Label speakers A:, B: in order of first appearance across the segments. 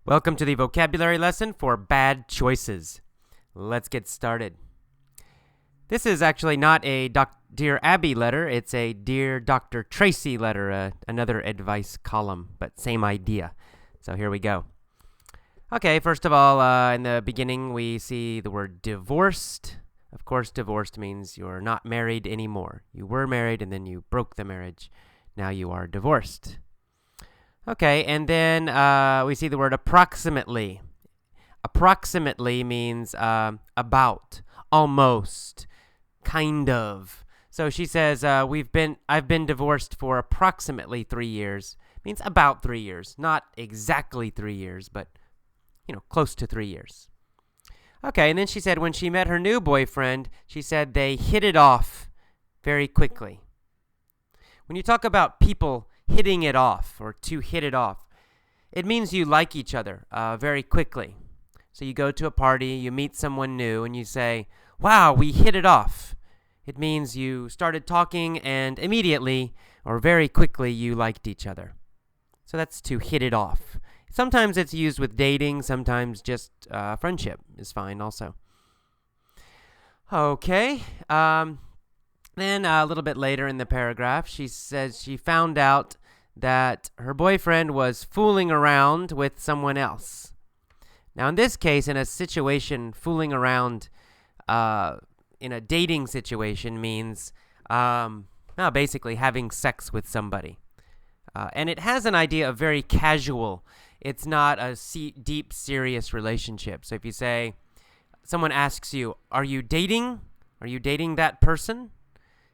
A: Welcome to the vocabulary lesson for bad choices. Let's get started. This is actually not a Dear Abby letter. It's a Dear Dr. Tracy letter, another advice column, but same idea. So here we go. Okay, first of all, in the beginning, we see the word divorced. Of course, divorced means you're not married anymore. You were married and then you broke the marriage. Now you are divorced. Okay, and then we see the word approximately. Approximately means about, almost, kind of. So she says, I've been divorced for approximately 3 years. Means about 3 years. Not exactly 3 years, but, close to 3 years. Okay, and then she said when she met her new boyfriend, she said they hit it off very quickly. When you talk about people hitting it off or to hit it off, it means you like each other very quickly. So you go to a party, you meet someone new, and you say, wow, we hit it off. It means you started talking and immediately or very quickly you liked each other. So that's to hit it off. Sometimes it's used with dating, sometimes just friendship is fine also. Okay, then a little bit later in the paragraph, she says she found out that her boyfriend was fooling around with someone else. Now, in this case, in a situation, fooling around in a dating situation means basically having sex with somebody. And it has an idea of very casual. It's not a deep, serious relationship. So if you say, someone asks you, are you dating? Are you dating that person?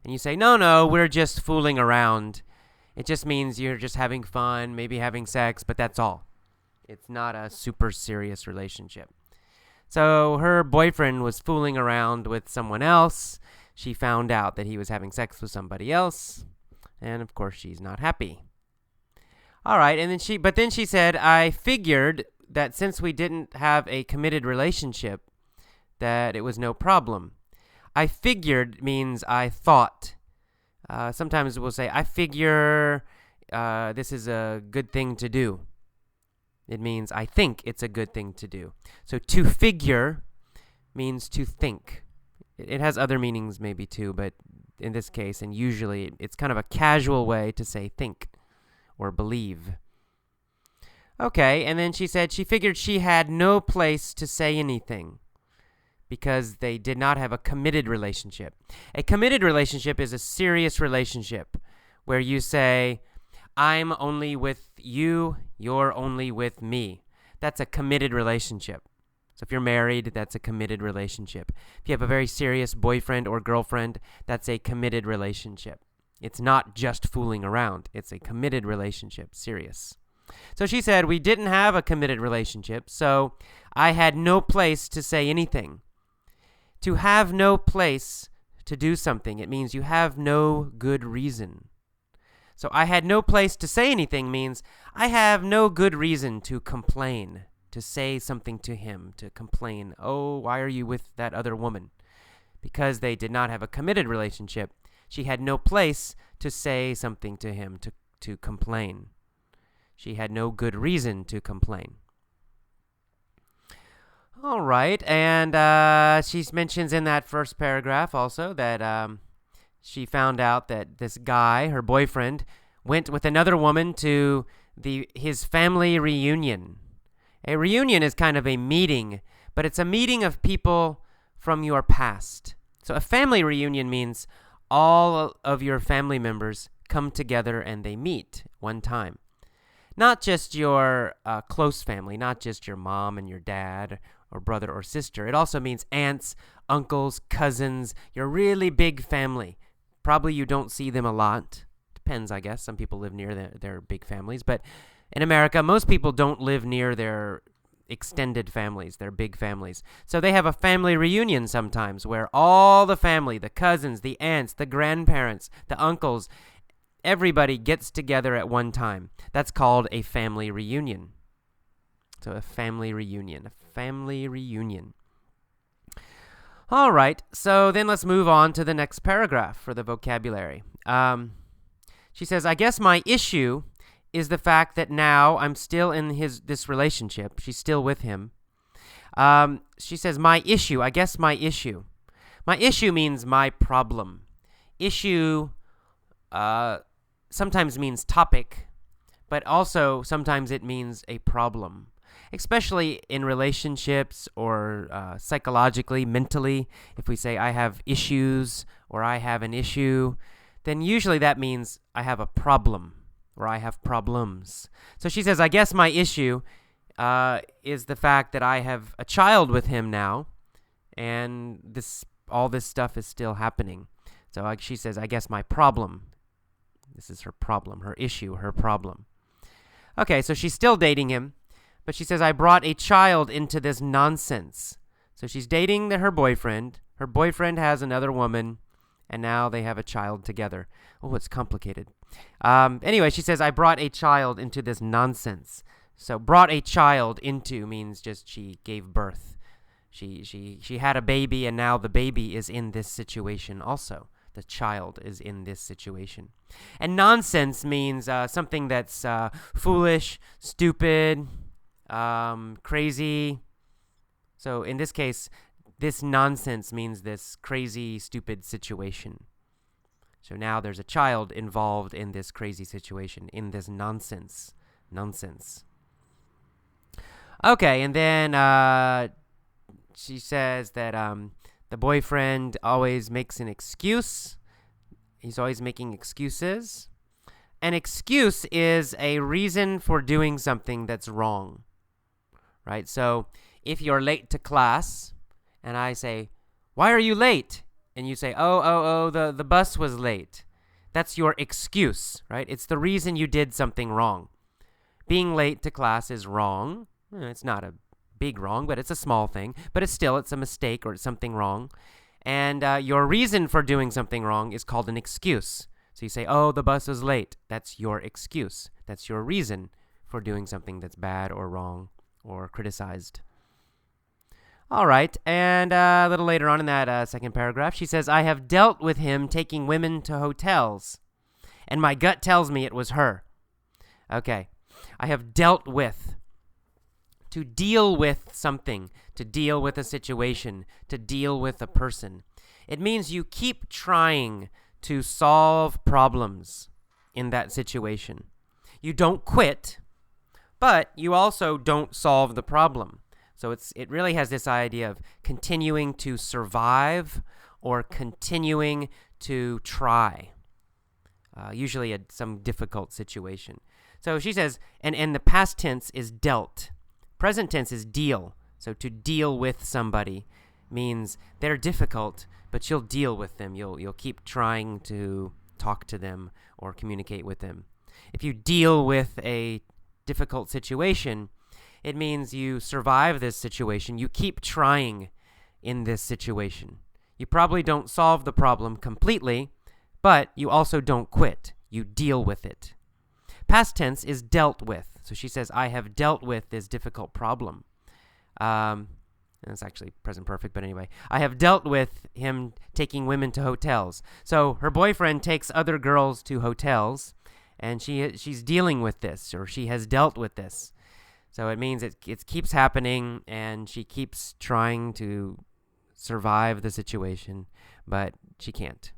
A: And you say, no, we're just fooling around. It just means you're just having fun, maybe having sex, but that's all. It's not a super serious relationship. So her boyfriend was fooling around with someone else. She found out that he was having sex with somebody else. And of course, she's not happy. All right, and then she said, I figured that since we didn't have a committed relationship, that it was no problem. I figured means I thought. Sometimes we'll say, I figure this is a good thing to do. It means I think it's a good thing to do. So to figure means to think. It has other meanings maybe too, but in this case, and usually, it's kind of a casual way to say think or believe. Okay, and then she said she figured she had no place to say anything, because they did not have a committed relationship. A committed relationship is a serious relationship where you say, I'm only with you, you're only with me. That's a committed relationship. So if you're married, that's a committed relationship. If you have a very serious boyfriend or girlfriend, that's a committed relationship. It's not just fooling around. It's a committed relationship, serious. So she said, we didn't have a committed relationship, so I had no place to say anything. To have no place to do something, it means you have no good reason. So I had no place to say anything means I have no good reason to complain, to say something to him, to complain. Oh, why are you with that other woman? Because they did not have a committed relationship, she had no place to say something to him, to complain. She had no good reason to complain. All right, and she mentions in that first paragraph also that she found out that this guy, her boyfriend, went with another woman to his family reunion. A reunion is kind of a meeting, but it's a meeting of people from your past. So a family reunion means all of your family members come together and they meet one time. Not just your close family, not just your mom and your dad or brother or sister. It also means aunts, uncles, cousins, your really big family. Probably you don't see them a lot. Depends, I guess. Some people live near their big families. But in America, most people don't live near their extended families, their big families. So they have a family reunion sometimes where all the family, the cousins, the aunts, the grandparents, the uncles, everybody gets together at one time. That's called a family reunion. So a family reunion. All right, so then let's move on to the next paragraph for the vocabulary. She says, I guess my issue is the fact that now I'm still in this relationship. She's still with him. She says, my issue. I guess my issue. My issue means my problem. Issue sometimes means topic, but also sometimes it means a problem, especially in relationships or psychologically, mentally. If we say I have issues or I have an issue, then usually that means I have a problem or I have problems. So she says, I guess my issue is the fact that I have a child with him now, and all this stuff is still happening. So she says, I guess my problem. This is her problem, her issue, her problem. Okay, so she's still dating him, but she says, I brought a child into this nonsense. So she's dating her boyfriend. Her boyfriend has another woman, and now they have a child together. Oh, it's complicated. Anyway, she says, I brought a child into this nonsense. So brought a child into means just she gave birth. She had a baby, and now the baby is in this situation also. The child is in this situation. And nonsense means something that's foolish, stupid, crazy. So in this case, this nonsense means this crazy, stupid situation. So now there's a child involved in this crazy situation, in this nonsense. Okay, and then she says that the boyfriend always makes an excuse. He's always making excuses. An excuse is a reason for doing something that's wrong, right? So if you're late to class and I say, why are you late? And you say, the bus was late. That's your excuse, right? It's the reason you did something wrong. Being late to class is wrong. It's not a big wrong, but it's a small thing. But it's a mistake or it's something wrong. And your reason for doing something wrong is called an excuse. So you say, the bus is late. That's your excuse. That's your reason for doing something that's bad or wrong or criticized. All right, and a little later on in that second paragraph, she says, I have dealt with him taking women to hotels, and my gut tells me it was her. Okay, I have dealt with. To deal with something, to deal with a situation, to deal with a person. It means you keep trying to solve problems in that situation. You don't quit, but you also don't solve the problem. So it really has this idea of continuing to survive or continuing to try, usually some difficult situation. So she says, and the past tense is dealt. Present tense is deal. So to deal with somebody means they're difficult, but you'll deal with them. You'll keep trying to talk to them or communicate with them. If you deal with a difficult situation, it means you survive this situation. You keep trying in this situation. You probably don't solve the problem completely, but you also don't quit. You deal with it. Past tense is dealt with. So she says, I have dealt with this difficult problem. And it's actually present perfect, but anyway. I have dealt with him taking women to hotels. So her boyfriend takes other girls to hotels, and she's dealing with this, or she has dealt with this. So it means it keeps happening, and she keeps trying to survive the situation, but she can't.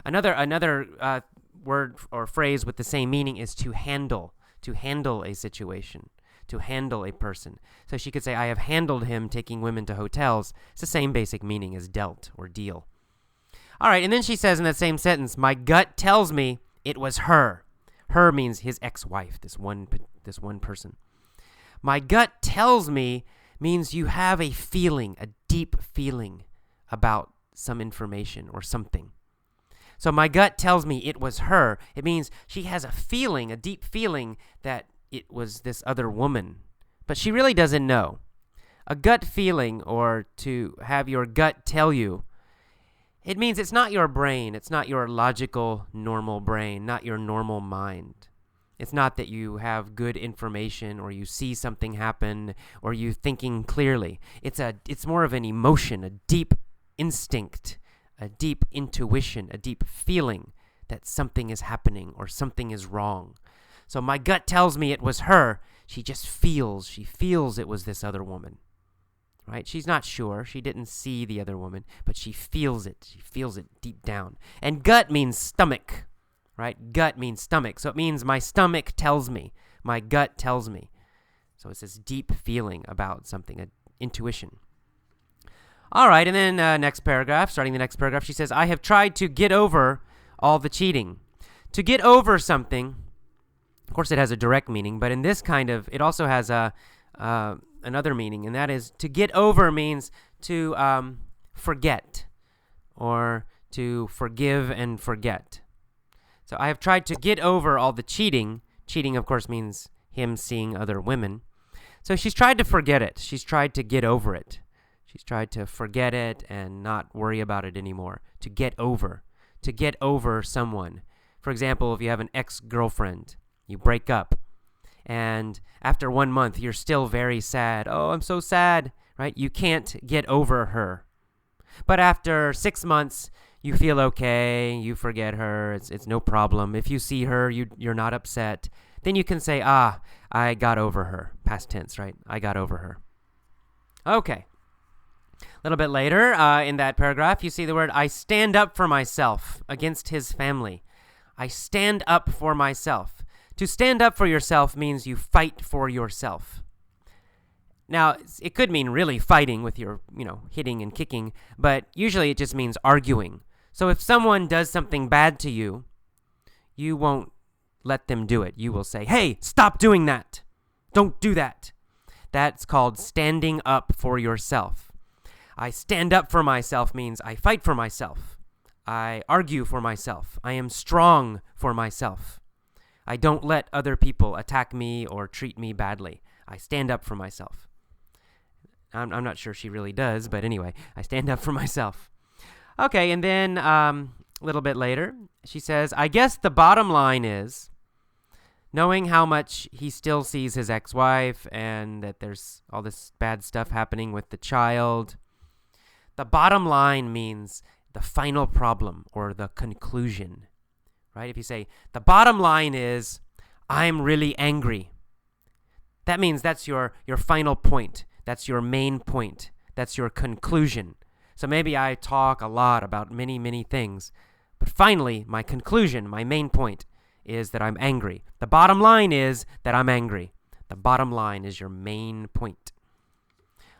A: Another word or phrase with the same meaning is to handle a situation, to handle a person. So she could say, I have handled him taking women to hotels. It's the same basic meaning as dealt or deal. All right, and then she says in that same sentence, my gut tells me it was her. Her means his ex-wife, this one person. My gut tells me means you have a feeling, a deep feeling about some information or something. So my gut tells me it was her. It means she has a feeling, a deep feeling that it was this other woman. But she really doesn't know. A gut feeling, or to have your gut tell you, it means it's not your brain. It's not your logical, normal brain, not your normal mind. It's not that you have good information or you see something happen or you thinking clearly. It's more of an emotion, a deep instinct, a deep intuition, a deep feeling that something is happening or something is wrong. So my gut tells me it was her. She feels it was this other woman. Right? She's not sure. She didn't see the other woman, but she feels it. She feels it deep down. And gut means stomach. Right? Gut means stomach. So it means my stomach tells me. My gut tells me. So it's this deep feeling about something, an intuition. All right, and then starting the next paragraph, she says, I have tried to get over all the cheating. To get over something, of course it has a direct meaning, but in this it also has another meaning, and that is to get over means to forget or to forgive and forget. So I have tried to get over all the cheating. Cheating, of course, means him seeing other women. So she's tried to forget it. She's tried to get over it. She's tried to forget it and not worry about it anymore. To get over someone. For example, if you have an ex-girlfriend, you break up, and after 1 month, you're still very sad. Oh, I'm so sad, right? You can't get over her. But after 6 months, you feel okay. You forget her. It's no problem. If you see her, you're not upset. Then you can say, I got over her. Past tense, right? I got over her. Okay. A little bit later in that paragraph, you see the word, I stand up for myself against his family. I stand up for myself. To stand up for yourself means you fight for yourself. Now, it could mean really fighting with your, hitting and kicking, but usually it just means arguing. So if someone does something bad to you, you won't let them do it. You will say, hey, stop doing that. Don't do that. That's called standing up for yourself. I stand up for myself means I fight for myself. I argue for myself. I am strong for myself. I don't let other people attack me or treat me badly. I stand up for myself. I'm not sure she really does, but anyway, I stand up for myself. Okay, and then a little bit later, she says, I guess the bottom line is, knowing how much he still sees his ex-wife and that there's all this bad stuff happening with the child, the bottom line means the final problem or the conclusion, right? If you say, the bottom line is, I'm really angry, that means that's your final point. That's your main point. That's your conclusion. So maybe I talk a lot about many, many things, but finally, my conclusion, my main point is that I'm angry. The bottom line is that I'm angry. The bottom line is your main point.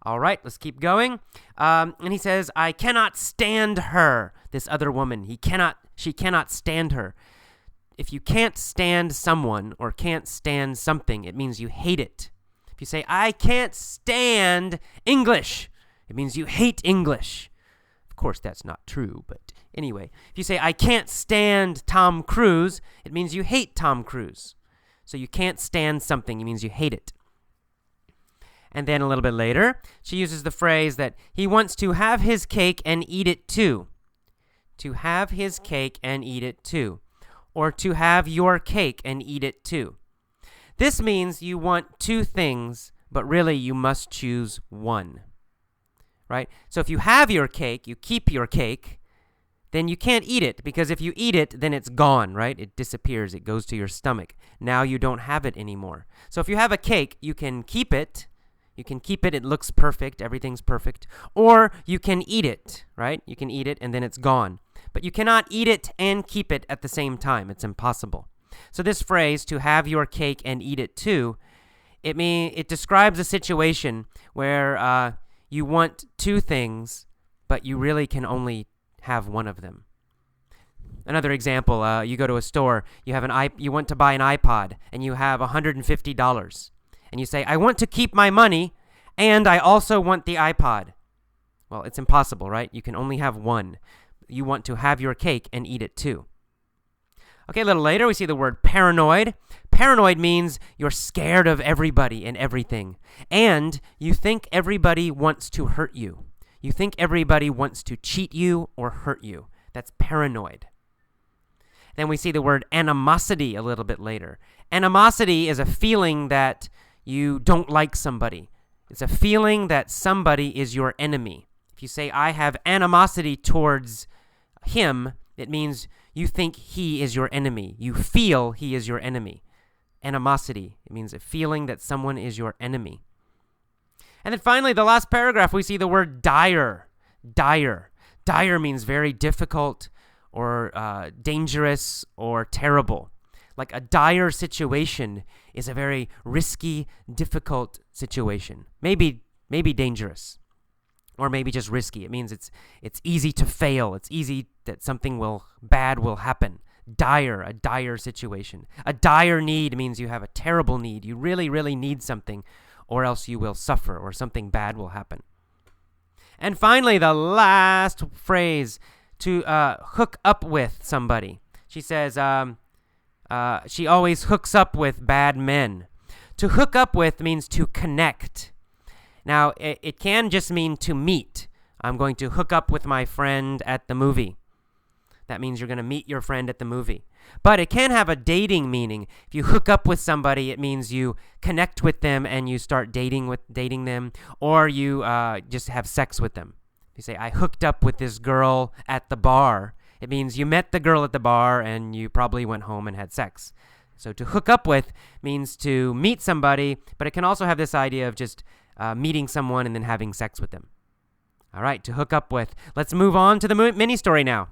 A: All right, let's keep going. And he says, I cannot stand her, this other woman. She cannot stand her. If you can't stand someone or can't stand something, it means you hate it. If you say, I can't stand English, it means you hate English. Of course, that's not true, but anyway. If you say, I can't stand Tom Cruise, it means you hate Tom Cruise. So you can't stand something, it means you hate it. And then a little bit later, she uses the phrase that he wants to have his cake and eat it too. To have his cake and eat it too. Or to have your cake and eat it too. This means you want two things, but really you must choose one. Right? So if you have your cake, you keep your cake, then you can't eat it, because if you eat it, then it's gone, right? It disappears. It goes to your stomach. Now you don't have it anymore. So if you have a cake, you can keep it. You can keep it. It looks perfect. Everything's perfect. Or you can eat it, right? You can eat it and then it's gone. But you cannot eat it and keep it at the same time. It's impossible. So this phrase, to have your cake and eat it too, it describes a situation where you want two things, but you really can only have one of them. Another example, you go to a store, you want to buy an iPod, and you have $150. And you say, I want to keep my money, and I also want the iPod. Well, it's impossible, right? You can only have one. You want to have your cake and eat it too. Okay, a little later, we see the word paranoid. Paranoid means you're scared of everybody and everything. And you think everybody wants to hurt you. You think everybody wants to cheat you or hurt you. That's paranoid. Then we see the word animosity a little bit later. Animosity is a feeling that you don't like somebody. It's a feeling that somebody is your enemy. If you say, I have animosity towards him, it means you think he is your enemy. You feel he is your enemy. animosity. It means a feeling that someone is your enemy. And then finally, the last paragraph, we see the word dire. Dire. Dire means very difficult or dangerous or terrible. Like a dire situation is a very risky, difficult situation. Maybe dangerous. Or maybe just risky. It means it's easy to fail. It's easy that something bad will happen. Dire, a dire situation. A dire need means you have a terrible need. You really, really need something, or else you will suffer, or something bad will happen. And finally, the last phrase, to hook up with somebody. She says she always hooks up with bad men. To hook up with means to connect. Now, it can just mean to meet. I'm going to hook up with my friend at the movie. That means you're going to meet your friend at the movie. But it can have a dating meaning. If you hook up with somebody, it means you connect with them and you start dating them, or you just have sex with them. You say, I hooked up with this girl at the bar. It means you met the girl at the bar and you probably went home and had sex. So to hook up with means to meet somebody, but it can also have this idea of just meeting someone and then having sex with them. All right, to hook up with. Let's move on to the mini story now.